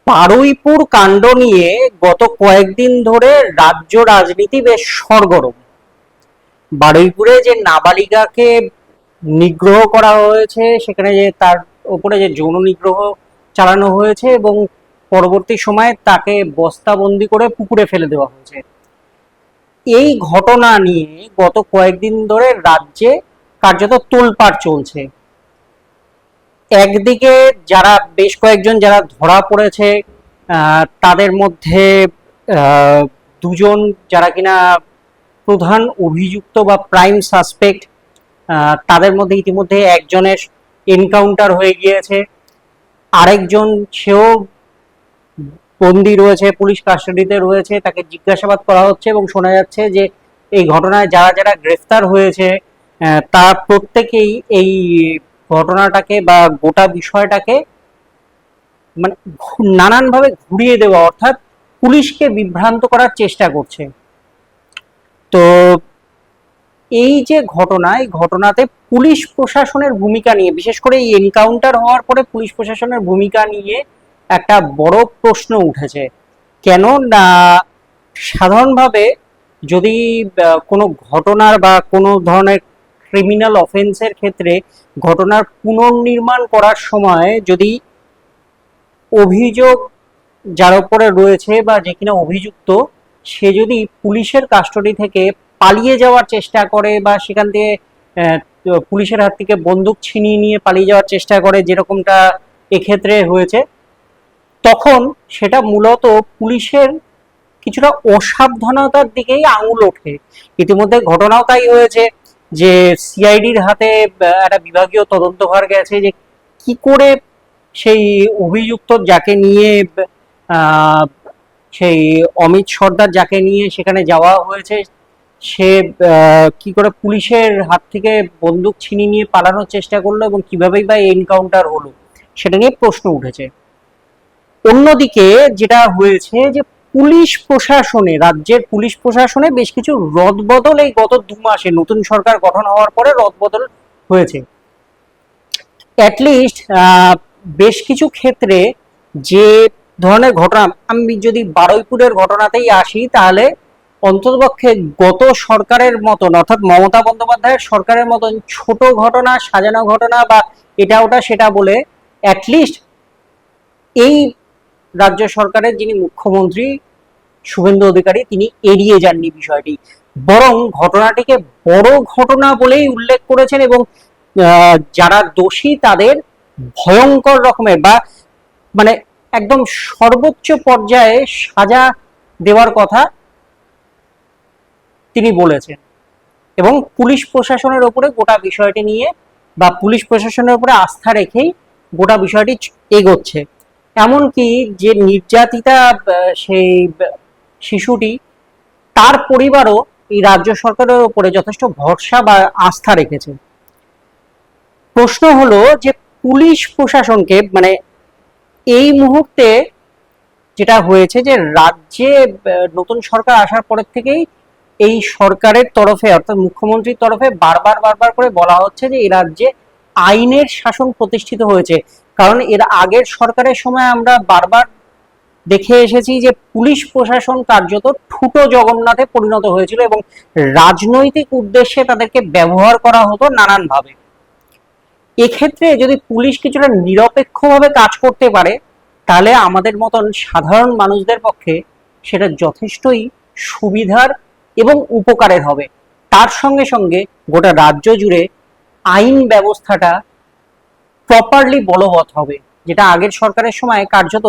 বারুইপুর কাণ্ড নিয়ে গত কয়েকদিন ধরে রাজ্য রাজনীতি বেশ সরগরম। বারুইপুরে যে নাবালিকাকে নিগ্রহ করা হয়েছে, সেখানে যে তার উপরে যে যৌন নিগ্রহ চালানো হয়েছে এবং পরবর্তী সময়ে তাকে বস্তাবন্দি করে পুকুরে ফেলে দেওয়া হয়েছে, এই ঘটনা নিয়ে গত কয়েকদিন ধরে রাজ্যে কার্যত তোলপাড় চলছে। একদিকে যারা বেশ কয়েকজন যারা ধরা পড়েছে, তাদের মধ্যে আহ, দুজন যারা কিনা প্রধান অভিযুক্ত বা প্রাইম সাসপেক্ট, তাদের মধ্যে ইতিমধ্যে একজনের এনকাউন্টার হয়ে গিয়েছে, আরেকজন সেও বন্দি রয়েছে, পুলিশ কাস্টাডিতে রয়েছে, তাকে জিজ্ঞাসাবাদ করা হচ্ছে এবং শোনা যাচ্ছে যে এই ঘটনায় যারা যারা গ্রেফতার হয়েছে তারা প্রত্যেকেই এই ঘটনাটাকে বা গোটা বিষয়টাকে মানে নানানভাবে ঘুরিয়ে দেওয়া, অর্থাৎ পুলিশকে বিভ্রান্ত করার চেষ্টা করছে। তো এই যে ঘটনা, এই ঘটনাতে পুলিশ প্রশাসনের ভূমিকা নিয়ে, বিশেষ করে এই এনকাউন্টার হওয়ার পরে পুলিশ প্রশাসনের ভূমিকা নিয়ে একটা বড় প্রশ্ন উঠেছে। কেন না, সাধারণভাবে যদি কোনো ঘটনার বা কোনো ধরনের ক্রিমিনাল অফেন্সের ক্ষেত্রে ঘটনার পুনর্নির্মাণ করার সময় যদি অভিযোগ যার উপরে রয়েছে বা যে কিনা অভিযুক্ত, সে যদি পুলিশের কাস্টডি থেকে পালিয়ে যাওয়ার চেষ্টা করে বা সেখান থেকে আহ, পুলিশের হাত থেকে বন্দুক ছিনিয়ে নিয়ে পালিয়ে যাওয়ার চেষ্টা করে, যেরকমটা এক্ষেত্রে হয়েছে, তখন সেটা মূলত পুলিশের কিছুটা অসাবধানতার দিকেই আঙুল ওঠে। ইতিমধ্যে ঘটনাও তাই হয়েছে যে সিআইডির হাতে একটা বিভাগীয় তদন্তভার গেছে যে কি করে সেই অভিযুক্ত যাকে নিয়ে আহ, সেই অমিত সর্দার যাকে নিয়ে সেখানে যাওয়া হয়েছে, সে কি করে পুলিশের হাত থেকে বন্দুক ছিনিয়ে নিয়ে পালানোর চেষ্টা করলো এবং কিভাবেই বা এনকাউন্টার হলো, সেটা নিয়ে প্রশ্ন উঠেছে। অন্যদিকে যেটা হয়েছে যে পুলিশ প্রশাসনে, রাজ্যের পুলিশ প্রশাসনে বেশ কিছু রদবদল এই গত 2 মাসে নতুন সরকার গঠন হওয়ার পরে রদবদল হয়েছে। অ্যাটলিস্ট বেশ কিছু ক্ষেত্রে যে ধরনের ঘটনা, আমি যদি বারুইপুরের ঘটনাতেই আসি, তাহলে অন্ততপক্ষে গত সরকারের মতন, অর্থাৎ মমতা বন্দ্যোপাধ্যায়ের সরকারের মতন ছোট ঘটনা, সাজানো ঘটনা বা এটা ওটা সেটা বলে অ্যাটলিস্ট এই রাজ্য সরকারের যিনি মুখ্যমন্ত্রী শুভেন্দু অধিকারী, তিনি এড়িয়ে যাননি বিষয়টি, বরং ঘটনাটিকে বড় ঘটনা বলেই উল্লেখ করেছেন এবং যারা দোষী তাদের ভয়ঙ্কর রকমের বা মানে একদম সর্বোচ্চ পর্যায়ে সাজা দেওয়ার কথা তিনি বলেছেন। এবং পুলিশ প্রশাসনের উপরে গোটা বিষয়টি নিয়ে বা পুলিশ প্রশাসনের উপরে আস্থা রেখেই গোটা বিষয়টি এগোচ্ছে। এমনকি যে নির্যাতিতা সেই শিশুটি, তার পরিবারও এই রাজ্য সরকারের উপরে যথেষ্ট ভরসা বা আস্থা রেখেছে। প্রশ্ন হলো যে পুলিশ প্রশাসনকে মানে এই মুহূর্তে যেটা হয়েছে যে রাজ্যে নতুন সরকার আসার পরের থেকেই এই সরকারের তরফে, অর্থাৎ মুখ্যমন্ত্রীর তরফে বারবার বারবার করে বলা হচ্ছে যে এই রাজ্যে আইনের শাসন প্রতিষ্ঠিত হয়েছে। কারণ এর আগের সরকারের সময় আমরা বারবার দেখে এসেছি যে পুলিশ প্রশাসন কার্যত ঠুটো জগন্নাথে পরিণত হয়েছিল এবং রাজনৈতিক উদ্দেশ্যে তাদেরকে ব্যবহার করা হতো নানানভাবে। এক্ষেত্রে যদি পুলিশ কিছুটা নিরপেক্ষভাবে কাজ করতে পারে, তাহলে আমাদের মতন সাধারণ মানুষদের পক্ষে সেটা যথেষ্টই সুবিধার এবং উপকারের হবে। তার সঙ্গে সঙ্গে গোটা রাজ্য জুড়ে আইন ব্যবস্থাটা প্রপারলি বলবৎ হবে, যেটা আগের সরকারের সময় কার্যত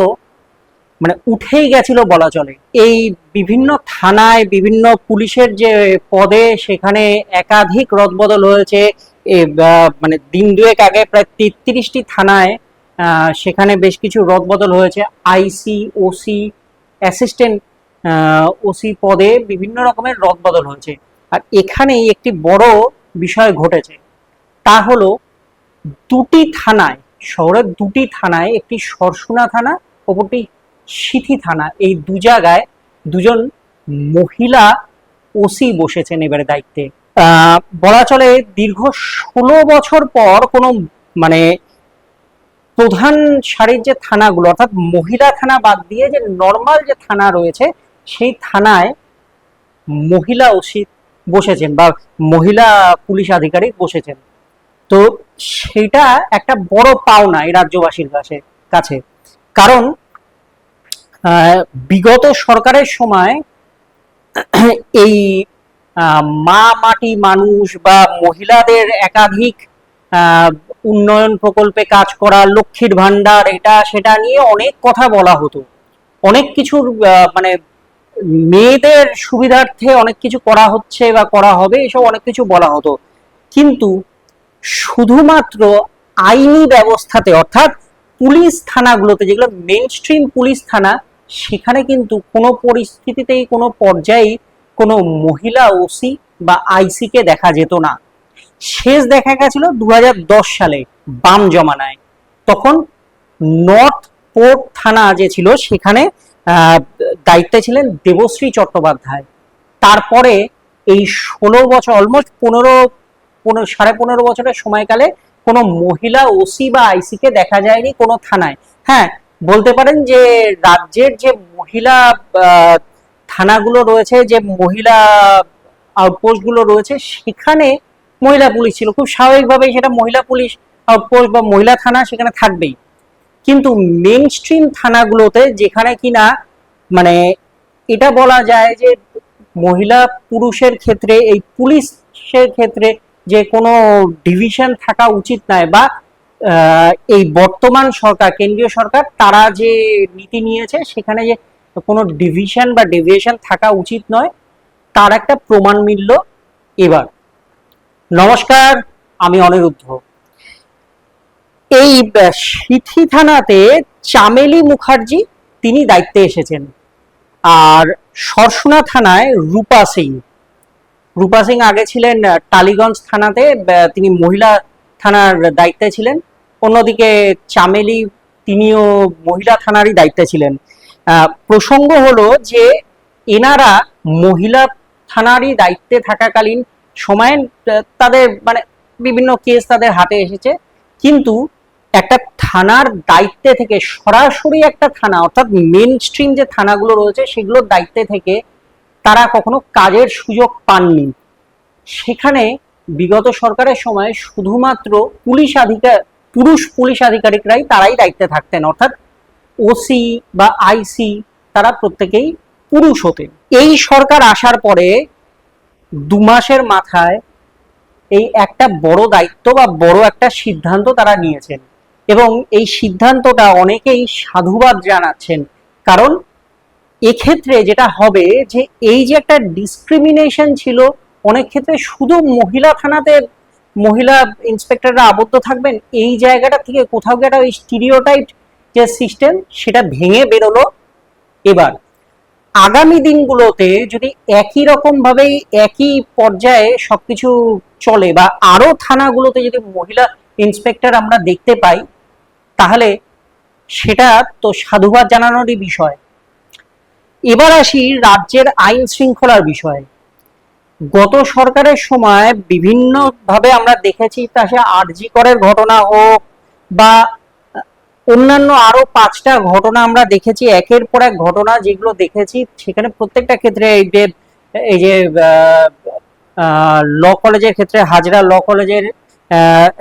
মানে উঠেই গেছিল বলা চলে। এই বিভিন্ন থানায় বিভিন্ন পুলিশের যে পদে, সেখানে একাধিক রদবদল হয়েছে। মানে দিন দুয়েক আগে প্রায় 33টি থানায় সেখানে বেশ কিছু রদবদল হয়েছে। আইসি, ওসি, অ্যাসিস্ট্যান্ট ওসি পদে বিভিন্ন রকমের রদবদল হয়েছে। আর এখানেই একটি বড় বিষয় ঘটেছে, তা হলো দুটি থানায়, শহরের দুটি থানায়, একটি সরসুনা থানা, অপরটি সিথি থানা, এই দু জায়গায় দুজন মহিলা ওসি বসেছেন এবারে দায়িত্বে। বলা চলে দীর্ঘ 16 বছর পর কোনো মানে প্রধান সারির যে থানাগুলো অর্থাৎ মহিলা থানা বাদ দিয়ে যে নর্মাল যে থানা রয়েছে সেই থানায় মহিলা ওসি বসেছেন বা মহিলা পুলিশ আধিকারিক বসেছেন। তো সেটা একটা বড় পাওনা এই রাজ্যবাসীর কাছে। কারণ বিগত সরকারের সময় এই মা মাটি মানুষ বা মহিলাদের একাধিক উন্নয়ন প্রকল্পে কাজ করা, লক্ষ্মীর ভান্ডার, এটা সেটা নিয়ে অনেক কথা বলা হতো, অনেক কিছুর মানে মেয়েদের সুবিধার্থে অনেক কিছু করা হচ্ছে বা করা হবে এসব অনেক কিছু বলা হতো। কিন্তু শুধুমাত্র আইনি ব্যবস্থাতে অর্থাৎ পুলিশ থানাগুলোতে, যেগুলো মেইন স্ট্রিম পুলিশ থানা, সেখানে কিন্তু কোনো পরিস্থিতিতেই কোনো পর্যায়ে কোনো মহিলা ওসি বা আইসি কে দেখা যেত না। শেষ দেখা গেছিল 2010 সালে বাম জমানায়। তখন নর্থ পোর্ট থানা যে ছিল সেখানে দায়িত্বে ছিলেন দেবশ্রী চট্টোপাধ্যায়। তারপরে এই 16 বছর, অলমোস্ট 15 বছরের সময়কালে কোনো মহিলা ওসি বা আইসি কে দেখা যায়নি কোনো থানায়। হ্যাঁ, বলতে পারেন যে রাজ্যের যে মহিলা থানাগুলো রয়েছে, যে মহিলা আউটপোস্ট গুলো রয়েছে, সেখানে মহিলা পুলিশ ছিল, খুব স্বাভাবিকভাবেই সেটা মহিলা পুলিশ আউটপোস্ট বা মহিলা থানা সেখানে থাকবেই। কিন্তু মেইন স্ট্রিম থানাগুলোতে যেখানে কিনা মানে এটা বলা যায় যে মহিলা পুরুষের ক্ষেত্রে এই পুলিশের ক্ষেত্রে যে কোনো ডিভিশন থাকা উচিত নয়, বা এই বর্তমান সরকার, কেন্দ্রীয় সরকার, তারা যে নীতি নিয়েছে সেখানে যে কোনো ডিভিশন বা ডেভিয়েশন থাকা উচিত নয়, তার একটা প্রমাণ মিলল এবার। নমস্কার, আমি অনিরুদ্ধ। এই সিথি থানাতে চামেলি মুখার্জি তিনি দায়িত্বে এসেছেন, আর সরসুনা থানায় রূপা সিং আগে ছিলেন টালিগঞ্জ থানাতে, তিনি মহিলা থানার দায়িত্বে ছিলেন। অন্যদিকে চামেলি তিনিও মহিলা থানারই দায়িত্বে ছিলেন। প্রসঙ্গ হলো যে এনারা মহিলা থানারই দায়িত্বে থাকাকালীন সময়ে তাদের মানে বিভিন্ন কেস তাদের হাতে এসেছে, কিন্তু একটা থানার দায়িত্বে থেকে সরাসরি একটা থানা অর্থাৎ মেন স্ট্রিম যে থানাগুলো রয়েছে সেগুলোর দায়িত্বে থেকে তারা কখনো কাজের সুযোগ পাননি। সেখানে বিগত সরকারের সময় শুধুমাত্র পুরুষ পুলিশ আধিকারিকরাই তারাই দায়িত্বে থাকতেন, অর্থাৎ ওসি বা আইসি তারা প্রত্যেকেই পুরুষ হতেন। এই সরকার আসার পরে 2 মাসের মাথায় এই একটা বড় দায়িত্ব বা বড় একটা সিদ্ধান্ত তারা নিয়েছেন, এবং এই সিদ্ধান্তটা অনেকেই সাধুবাদ জানাচ্ছেন। কারণ এক্ষেত্রে যেটা হবে যে এই যে একটা ডিসক্রিমিনেশন ছিল, অনেক ক্ষেত্রে শুধু মহিলা থানাতে মহিলা ইন্সপেক্টররা আবদ্ধ থাকবেন, এই জায়গাটা থেকে কোথাও গিয়ে একটা ওই স্টিরিওটাইপ যে সিস্টেম সেটা ভেঙে বেরোলো। এবার আগামী দিনগুলোতে যদি একই রকম ভাবে একই পর্যায়ে সবকিছু চলে বা আরো থানাগুলোতে যদি মহিলা ইন্সপেক্টর আমরা দেখতে পাই, তাহলে সেটা তো সাধুবাদ জানানোরই বিষয়। এবার আসি রাজ্যের আইন শৃঙ্খলার বিষয়ে। গত সরকারের সময় বিভিন্ন ভাবে আমরা দেখেছি, তা সে আরজি করের ঘটনা হোক বা অন্যান্য আরো 5টা ঘটনা আমরা দেখেছি, একের পর এক ঘটনা যেগুলো দেখেছি, সেখানে প্রত্যেকটা ক্ষেত্রে এই যে ল কলেজের ক্ষেত্রে, হাজরা ল কলেজের,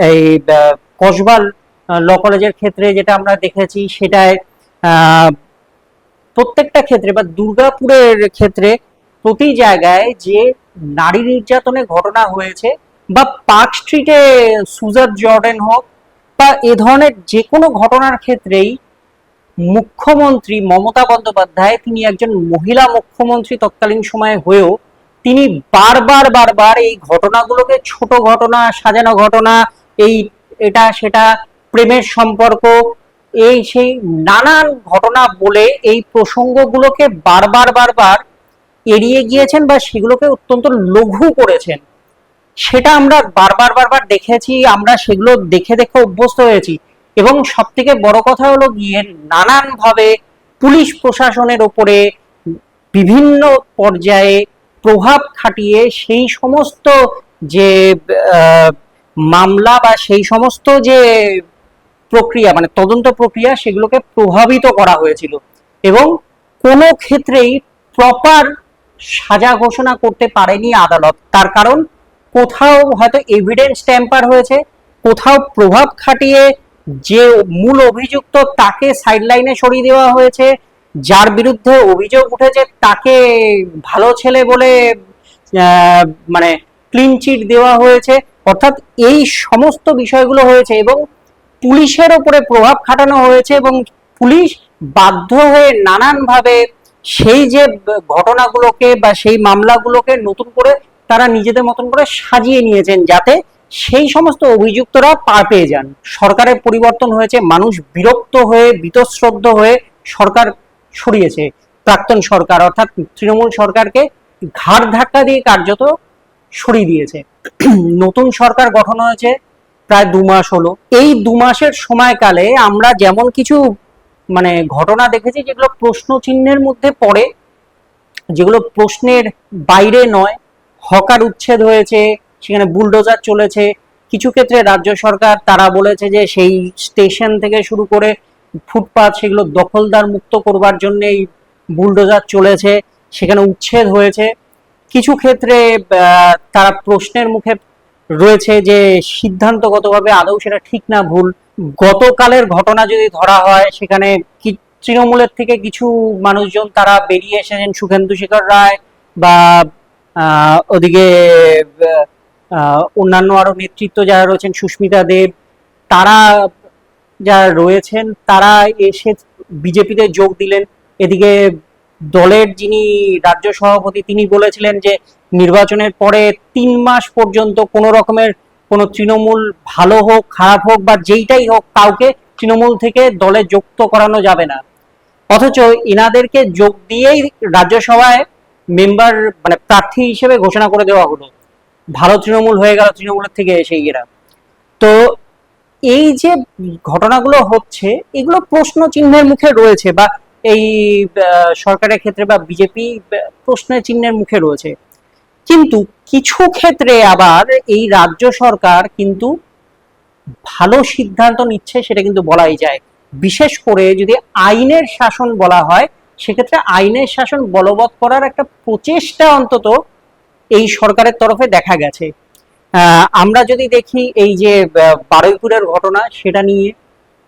এই কসবা ল কলেজের ক্ষেত্রে যেটা আমরা দেখেছি, সেটায় প্রত্যেকটা ক্ষেত্রে বা দুর্গাপুরের ক্ষেত্রে প্রতি জায়গায় যে নারী নির্যাতনের ঘটনা হয়েছে, বা পার্ক স্ট্রিটে সুজাত জর্ডেন হোক, বা এ ধরনের যে কোনো ঘটনার ক্ষেত্রেই মুখ্যমন্ত্রী মমতা বন্দ্যোপাধ্যায়, তিনি একজন মহিলা মুখ্যমন্ত্রী তৎকালীন সময়ে হয়েও তিনি বারবার এই ঘটনাগুলোকে ছোট ঘটনা, সাজানো ঘটনা, এই এটা সেটা, প্রেমের সম্পর্ক, এই সেই নানান ঘটনা বলে এই প্রসঙ্গগুলোকে বারবার এড়িয়ে গিয়েছেন বা সেগুলোকে অত্যন্ত লঘু করেছেন। সেটা আমরা বারবার দেখেছি, আমরা সেগুলো দেখে অভ্যস্ত হয়েছি। এবং সব থেকে বড় কথা হলো গিয়ে নানান ভাবে পুলিশ প্রশাসনের ওপরে বিভিন্ন পর্যায়ে প্রভাব খাটিয়ে সেই সমস্ত যে মামলা বা সেই সমস্ত যে প্রক্রিয়া মানে তদন্ত প্রক্রিয়া সেগুলোকে প্রভাবিত করা হয়েছিল এবং কোনো ক্ষেত্রেই প্রপার সাজা ঘোষণা করতে পারেনি আদালত। তার কারণ কোথাও হয়তো এভিডেন্স ট্যাম্পার হয়েছে, কোথাও প্রভাব খাটিয়ে যে মূল অভিযুক্ত তাকে সাইডলাইনে সরিয়ে দেওয়া হয়েছে, যার বিরুদ্ধে অভিযোগ উঠেছে তাকে ভালো ছেলে বলে মানে ক্লিন চিট দেওয়া হয়েছে। অর্থাৎ এই সমস্ত বিষয়গুলো হয়েছে এবং পুলিশের উপরে প্রভাব খাটানো হয়েছে এবং পুলিশ বাধ্য হয়ে নানানভাবে সেই যে ঘটনাগুলোকে বা সেই মামলাগুলোকে নতুন করে তারা নিজেদের মতন করে সাজিয়ে নিয়েছেন যাতে সেই সমস্ত অভিযুক্তরা পার পেয়ে যান। সরকারের পরিবর্তন হয়েছে, মানুষ বিরক্ত হয়ে বীতশ্রদ্ধ হয়ে সরকার সরিয়েছে। প্রাক্তন সরকার অর্থাৎ তৃণমূল সরকারকে ঘাড় ধাক্কা দিয়ে কার্যত সরিয়ে দিয়েছে। নতুন সরকার গঠন হয়েছে প্রায় 2 মাস হলো। এই 2 মাসের সময়কালে আমরা যেমন কিছু মানে ঘটনা দেখেছি যেগুলো প্রশ্ন চিহ্নের মধ্যে পড়ে, যেগুলো প্রশ্নের বাইরে নয়। হকার উচ্ছেদ হয়েছে, সেখানে বুলডোজার চলেছে। কিছু ক্ষেত্রে রাজ্য সরকার তারা বলেছে যে সেই স্টেশন থেকে শুরু করে ফুটপাত সেগুলো দখলদার মুক্ত করবার জন্য এই বুলডোজার চলেছে, সেখানে উচ্ছেদ হয়েছে। কিছু ক্ষেত্রে তারা প্রশ্নের মুখে রয়েছে যে সিদ্ধান্তগতভাবে আদৌ সেটা ঠিক না ভুল। গতকালের ঘটনা যদি ধরা হয়, সেখানে তৃণমূলের থেকে কিছু মানুষজন তারা বেরিয়ে এসেছেন, সুখেন্দু শেখর রায় বা ওদিকে অন্যান্য আরো নেতৃত্ব যারা রয়েছেন, সুস্মিতা দেব, তারা যারা রয়েছেন তারা এসে বিজেপিতে যোগ দিলেন। এদিকে দলের যিনি রাজ্য সভাপতি তিনি বলেছিলেন যে নির্বাচনের পরে 3 মাস পর্যন্ত কোনো রকমের কোনো তৃণমূল ভালো হোক খারাপ হোক বা যেইটাই হোক কাউকে তৃণমূল থেকে দলে যুক্ত করানো যাবে না। অথচ এনাদেরকে যোগ দিয়েই রাজ্যসভায় মেম্বার মানে প্রার্থী হিসেবে ঘোষণা করে দেওয়া হলো, ভালো তৃণমূল হয়ে গেল তৃণমূলের থেকে এসে এরা। তো এই যে ঘটনাগুলো হচ্ছে এগুলো প্রশ্ন চিহ্নের মুখে রয়েছে বা এই সরকারের ক্ষেত্রে বা বিজেপি প্রশ্নের চিহ্নের মুখে রয়েছে। কিন্তু কিছু ক্ষেত্রে আবার এই রাজ্য সরকার কিন্তু ভালো সিদ্ধান্ত নিচ্ছে, সেটা কিন্তু বলাই যায়। বিশেষ করে যদি আইনের শাসন বলা হয়, সেক্ষেত্রে আইনের শাসন বলবৎ করার একটা প্রচেষ্টা অন্তত এই সরকারের তরফে দেখা গেছে। আমরা যদি দেখি এই যে বারুইপুরের ঘটনা, সেটা নিয়ে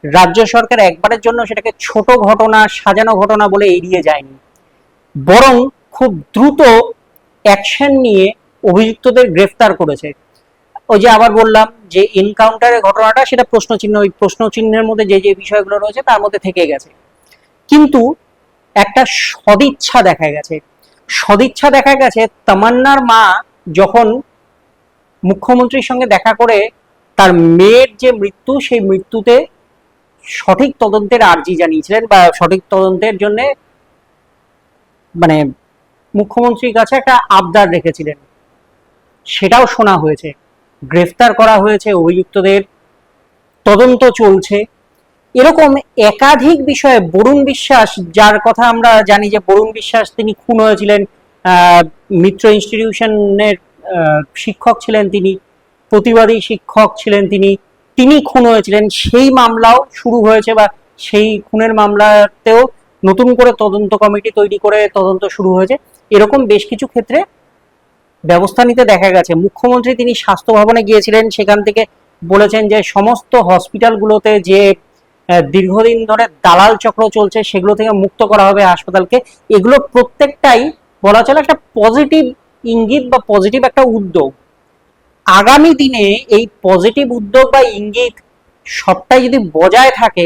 রাজ্য সরকার একবারের জন্য সেটাকে ছোট ঘটনা সাজানো ঘটনা বলে এড়িয়ে যায়নি, বরং খুব দ্রুত অ্যাকশন নিয়ে অভিযুক্তদের গ্রেফতার করেছে। ওই যে আবার বললাম যে এনকাউন্টারের ঘটনাটা সেটা প্রশ্নচিহ্ন, ওই প্রশ্নচিহ্নের মধ্যে যে যে বিষয়গুলো রয়েছে তার মধ্যে থেকে গেছে, কিন্তু একটা সদিচ্ছা দেখা গেছে। সদিচ্ছা দেখা গেছে তামান্নার মা যখন মুখ্যমন্ত্রীর সঙ্গে দেখা করে তার মেয়ের যে মৃত্যু, সেই মৃত্যুতে সঠিক তদন্তের আর্জি জানিয়েছিলেন বা সঠিক তদন্তের জন্য মানে মুখ্যমন্ত্রীর কাছে একটা আবদার রেখেছিলেন, সেটাও শোনা হয়েছে। গ্রেফতার করা হয়েছে অভিযুক্তদের, তদন্ত চলছে। এরকম একাধিক বিষয়ে বরুণ বিশ্বাস, যার কথা আমরা জানি যে বরুণ বিশ্বাস তিনি খুন হয়েছিলেন, মিত্র ইনস্টিটিউশনের শিক্ষক ছিলেন তিনি, প্রতিবাদী শিক্ষক ছিলেন তিনি, তিনি খুন হয়েছিলেন। সেই মামলাও শুরু হয়েছে বা সেই খুনের মামলাতেও নতুন করে তদন্ত কমিটি তৈরি করে তদন্ত শুরু হয়েছে। এরকম বেশ কিছু ক্ষেত্রে ব্যবস্থা নিতে দেখা গেছে। মুখ্যমন্ত্রী তিনি স্বাস্থ্য ভবনে গিয়েছিলেন, সেখান থেকে বলেছেন যে সমস্ত হসপিটালগুলোতে যে দীর্ঘদিন ধরে দালাল চক্র চলছে সেগুলো থেকে মুক্ত করা হবে হাসপাতালকে। এগুলো প্রত্যেকটাই বলা চলে একটা পজিটিভ ইঙ্গিত বা পজিটিভ একটা উদ্যোগ। আগামী দিনে এই পজিটিভ উদ্যোগ বা ইঙ্গিত সবটাই যদি বজায় থাকে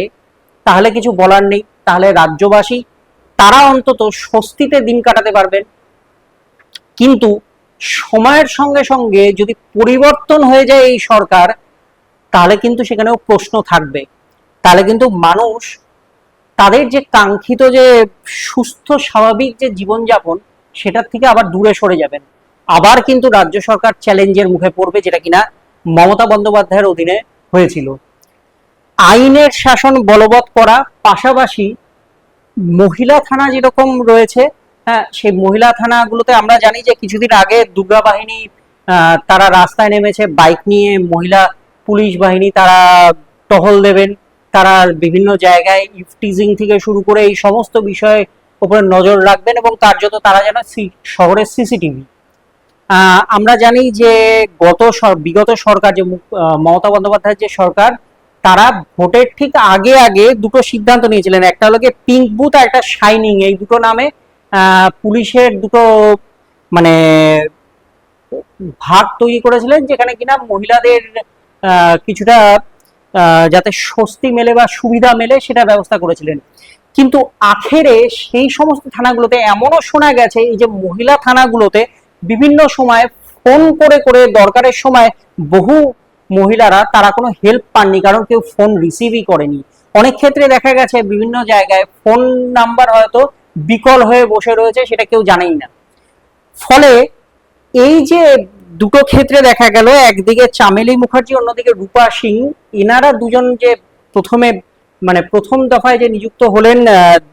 তাহলে কিছু বলার নেই, তাহলে রাজ্যবাসী তারা অন্তত স্বস্তিতে দিন কাটাতে পারবেন। কিন্তু সময়ের সঙ্গে সঙ্গে যদি পরিবর্তন হয়ে যায় এই সরকার, তাহলে কিন্তু সেখানেও প্রশ্ন থাকবে। তাহলে কিন্তু মানুষ তাদের যে কাঙ্ক্ষিত যে সুস্থ স্বাভাবিক যে জীবনযাপন, সেটার থেকে আবার দূরে সরে যাবেন। আবার কিন্তু রাজ্য সরকার চ্যালেঞ্জের মুখে পড়বে, যেটা কিনা মমতা বন্দ্যোপাধ্যায়ের অধীনে হয়েছিল। আইনের শাসন বলবৎ করা, পাশাপাশি মহিলা থানা যেরকম রয়েছে, হ্যাঁ, সেই মহিলা থানাগুলোতে আমরা জানি যে কিছুদিন আগে দুর্গা বাহিনী তারা রাস্তায় নেমেছে বাইক নিয়ে, মহিলা পুলিশ বাহিনী তারা টহল দেবেন, তারা বিভিন্ন জায়গায় ইফটিজিং থেকে শুরু করে এই সমস্ত বিষয়ে উপরে নজর রাখবেন, এবং তার জন্য তারা যেন শহরের সিসিটিভি, আমরা জানি যে বিগত সরকার যে মমতা বন্দ্যোপাধ্যায়ের যে সরকার, তারা ভোটের ঠিক আগে আগে দুটো সিদ্ধান্ত নিয়েছিলেন, একটা হলো গিয়ে পিঙ্ক বুথ আর একটা শাইনিং, এই দুটো নামে পুলিশের দুটো মানে ভাগ তৈরি করেছিলেন, যেখানে কিনা মহিলাদের কিছুটা যাতে স্বস্তি মেলে বা সুবিধা মেলে সেটা ব্যবস্থা করেছিলেন। কিন্তু আখেরে সেই সমস্ত থানাগুলোতে এমনও শোনা গেছে, এই যে মহিলা থানাগুলোতে বিভিন্ন সময় ফোন করে করে দরকারের সময় বহু মহিলারা তারা কোনো হেল্প পাননি, কারণ কেউ ফোন রিসিভই করেনি। অনেক ক্ষেত্রে দেখা গেছে বিভিন্ন জায়গায় ফোন নাম্বার হয়তো বিকল হয়ে বসে রয়েছে, সেটা কেউ জানেই না। ফলে এই যে দুটো ক্ষেত্রে দেখা গেল, একদিকে চামেলি মুখার্জি, অন্যদিকে রূপা সিং, এনারা দুজন যে প্রথম দফায় যে নিযুক্ত হলেন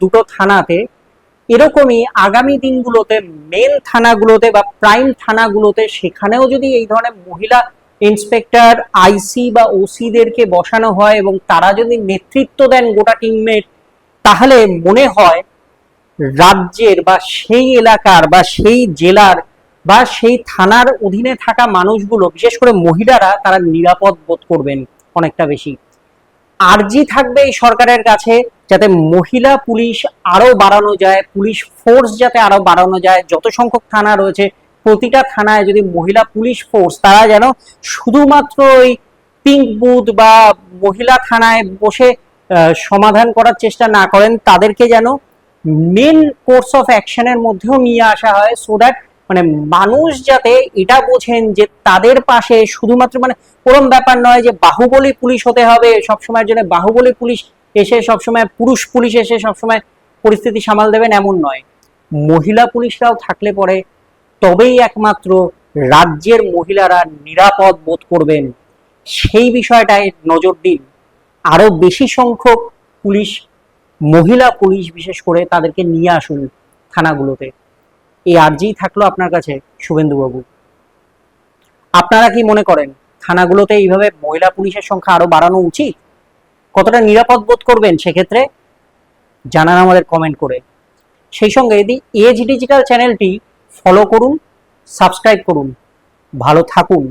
দুটো থানাতে, এরকমই আগামী দিনগুলোতে মেন থানাগুলোতে বা প্রাইম থানাগুলোতে সেখানেও যদি এই ধরনের মহিলা ইন্সপেক্টর, আইসি বা ওসিদেরকে বসানো হয় এবং তারা যদি নেতৃত্ব দেন গোটা টিমের, তাহলে মনে হয় রাজ্যের বা সেই এলাকার বা সেই জেলার বা সেই থানার অধীনে থাকা মানুষগুলো, বিশেষ করে মহিলারা, তারা নিরাপদ বোধ করবেন অনেকটা বেশি। আর্জি থাকবে এই সরকারের কাছে যাতে মহিলা পুলিশ আরো বাড়ানো যায়, পুলিশ ফোর্স যাতে আরো বাড়ানো যায়। যত সংখ্যক থানা রয়েছে প্রতিটা থানায় যদি মহিলা পুলিশ ফোর্স, তারা যেন শুধুমাত্র ওই পিঙ্ক বুথ বা মহিলা থানায় বসে সমাধান করার চেষ্টা না করেন, তাদেরকে যেন মেন কোর্স অফ অ্যাকশনের মধ্যেও নিয়ে আসা হয়, সো দ্যাট মানুষ যাতে এটা বোঝেন যে তাদের পাশে শুধুমাত্র ওরম ব্যাপার নয় যে বাহুবলী পুলিশ হতে হবে সবসময়ের জন্য, বাহুবলী পুলিশ এসে সবসময়, পুরুষ পুলিশ এসে সবসময় পরিস্থিতি সামাল দেবেন এমন নয়। মহিলা পুলিশরাও থাকলে পরে তবেই একমাত্র রাজ্যের মহিলারা নিরাপদ বোধ করবেন। সেই বিষয়টায় নজর দিন, আরো বেশি সংখ্যক পুলিশ, মহিলা পুলিশ বিশেষ করে, তাদেরকে নিয়ে আসুন থানাগুলোতে। এই আর্জি থাকলো আপনার কাছে শুভেন্দুবাবু। আপনারা কি মনে করেন থানাগুলোতে এইভাবে মহিলা পুলিশের সংখ্যা আরো বাড়ানো উচিত? কতটা নিরাপদ বোধ করবেন সেক্ষেত্রে জানান আমাদের কমেন্ট করে। সেই সঙ্গে যদি এজ ডিজিটাল চ্যানেলটি ফলো করুন, সাবস্ক্রাইব করুন। ভালো থাকুন।